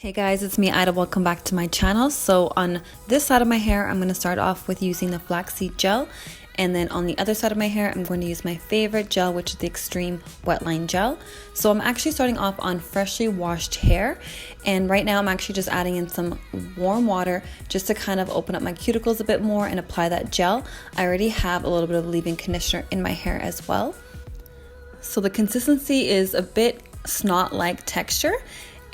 Hey guys, it's me Ida. Welcome back to my channel. So on this side of my hair, I'm going to start off with using the Flaxseed Gel. And then on the other side of my hair, I'm going to use my favorite gel, which is the Xtreme Wetline Gel. So I'm actually starting off on freshly washed hair. And right now I'm actually just adding in some warm water just to kind of open up my cuticles a bit more and apply that gel. I already have a little bit of leave-in conditioner in my hair as well. So the consistency is a bit snot-like texture.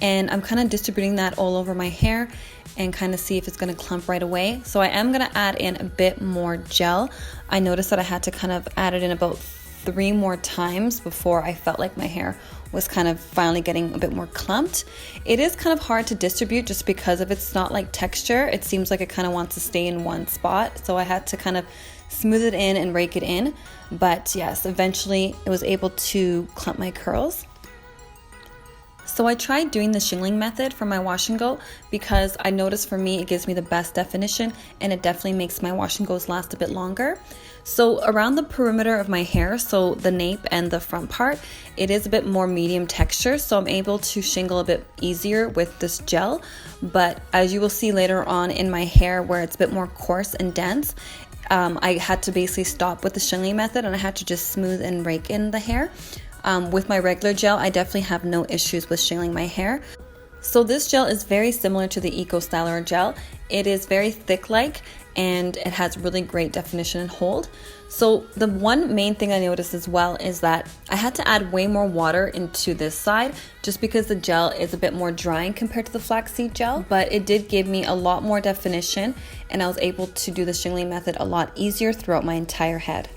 And I'm kind of distributing that all over my hair and kind of see if it's going to clump right away. So I am going to add in a bit more gel. I noticed that I had to kind of add it in about 3 more times before I felt like my hair was kind of finally getting a bit more clumped. It is kind of hard to distribute just because of its snot-like texture. It seems like it kind of wants to stay in one spot. So I had to kind of smooth it in and rake it in. But yes, eventually it was able to clump my curls. So I tried doing the shingling method for my wash and go because I noticed for me it gives me the best definition and it definitely makes my wash and goes last a bit longer. So around the perimeter of my hair, so the nape and the front part, it is a bit more medium texture, so I'm able to shingle a bit easier with this gel. But as you will see later on in my hair where it's a bit more coarse and dense, I had to basically stop with the shingling method and I had to just smooth and rake in the hair. With my regular gel, I definitely have no issues with shingling my hair. So this gel is very similar to the Eco Styler gel. It is very thick-like and it has really great definition and hold. So the one main thing I noticed as well is that I had to add way more water into this side just because the gel is a bit more drying compared to the flaxseed gel, but it did give me a lot more definition and I was able to do the shingling method a lot easier throughout my entire head.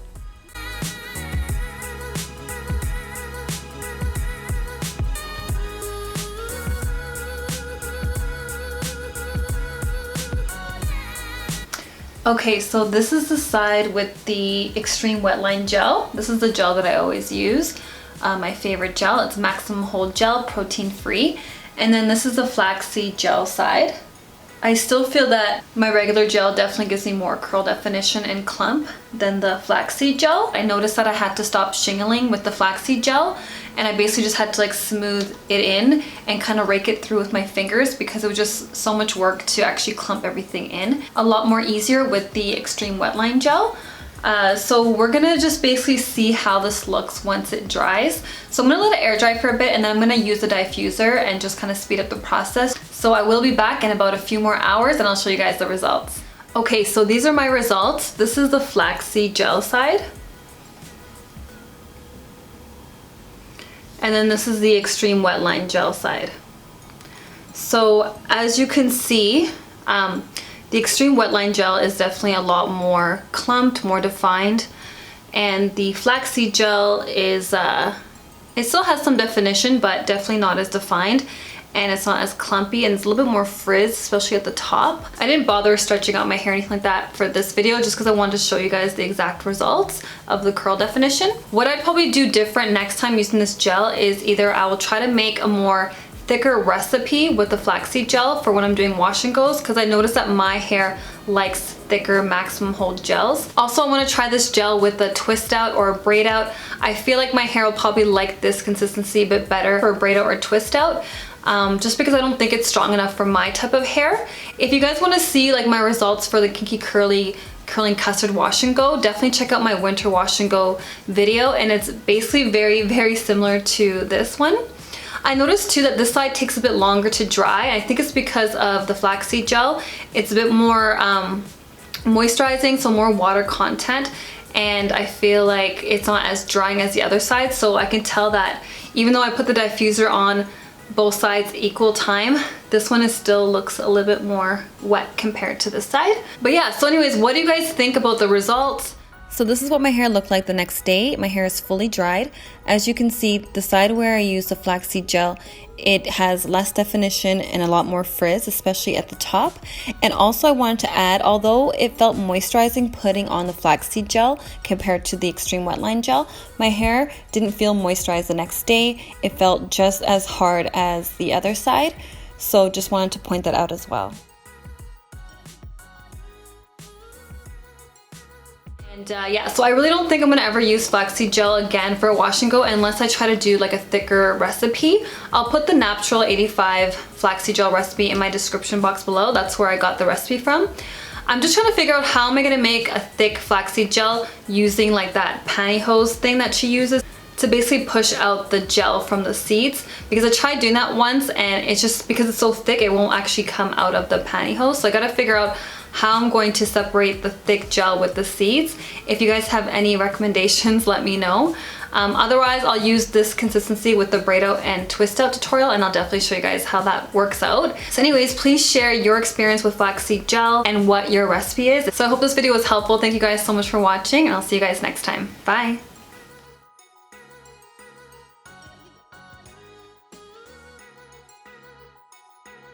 Okay, so this is the side with the Xtreme Wetline Gel. This is the gel that I always use, my favorite gel. It's maximum hold gel, protein free. And then this is the Flaxseed Gel side. I still feel that my regular gel definitely gives me more curl definition and clump than the flaxseed gel. I noticed that I had to stop shingling with the flaxseed gel and I basically just had to like smooth it in and kind of rake it through with my fingers because it was just so much work to actually clump everything in. A lot more easier with the Xtreme Wetline Gel. So we're gonna just basically see how this looks once it dries. So I'm gonna let it air dry for a bit and then I'm gonna use the diffuser and just kind of speed up the process. So I will be back in about a few more hours and I'll show you guys the results. Okay, so these are my results. This is the flaxseed gel side. And then this is the Xtreme Wetline Gel side. So as you can see, the Xtreme Wetline Gel is definitely a lot more clumped, more defined, and the Flaxseed Gel is, it still has some definition, but definitely not as defined, and it's not as clumpy, and it's a little bit more frizz, especially at the top. I didn't bother stretching out my hair or anything like that for this video, just because I wanted to show you guys the exact results of the curl definition. What I'd probably do different next time using this gel is either I will try to make a more thicker recipe with the flaxseed gel for when I'm doing wash and goes because I noticed that my hair likes thicker maximum hold gels. Also, I want to try this gel with a twist out or a braid out. I feel like my hair will probably like this consistency a bit better for a braid out or twist out. Just because I don't think it's strong enough for my type of hair. If you guys want to see like my results for the Kinky curling custard wash and go, definitely check out my winter wash and go video, and it's basically very similar to this one. I noticed too that this side takes a bit longer to dry. I think it's because of the flaxseed gel. It's a bit more moisturizing, so more water content, and I feel like it's not as drying as the other side. So I can tell that even though I put the diffuser on both sides equal time, this one still looks a little bit more wet compared to this side. But yeah, so anyways, what do you guys think about the results? So this is what my hair looked like the next day. My hair is fully dried. As you can see, the side where I used the flaxseed gel, it has less definition and a lot more frizz, especially at the top. And also I wanted to add, although it felt moisturizing putting on the flaxseed gel compared to the Xtreme Wetline Gel, my hair didn't feel moisturized the next day. It felt just as hard as the other side. So just wanted to point that out as well. And Yeah, so I really don't think I'm gonna ever use flaxseed gel again for a wash and go unless I try to do like a thicker recipe. I'll put the natural 85 flaxseed gel recipe in my description box below. That's where I got the recipe from. I'm just trying to figure out how am I gonna make a thick flaxseed gel using like that pantyhose thing that she uses to basically push out the gel from the seeds, because I tried doing that once and it's just, because it's so thick, it won't actually come out of the pantyhose. So I gotta figure out how I'm going to separate the thick gel with the seeds. If you guys have any recommendations, let me know. Otherwise, I'll use this consistency with the braid out and twist out tutorial, and I'll definitely show you guys how that works out. So anyways, please share your experience with flaxseed gel and what your recipe is. So I hope this video was helpful. Thank you guys so much for watching, and I'll see you guys next time. Bye.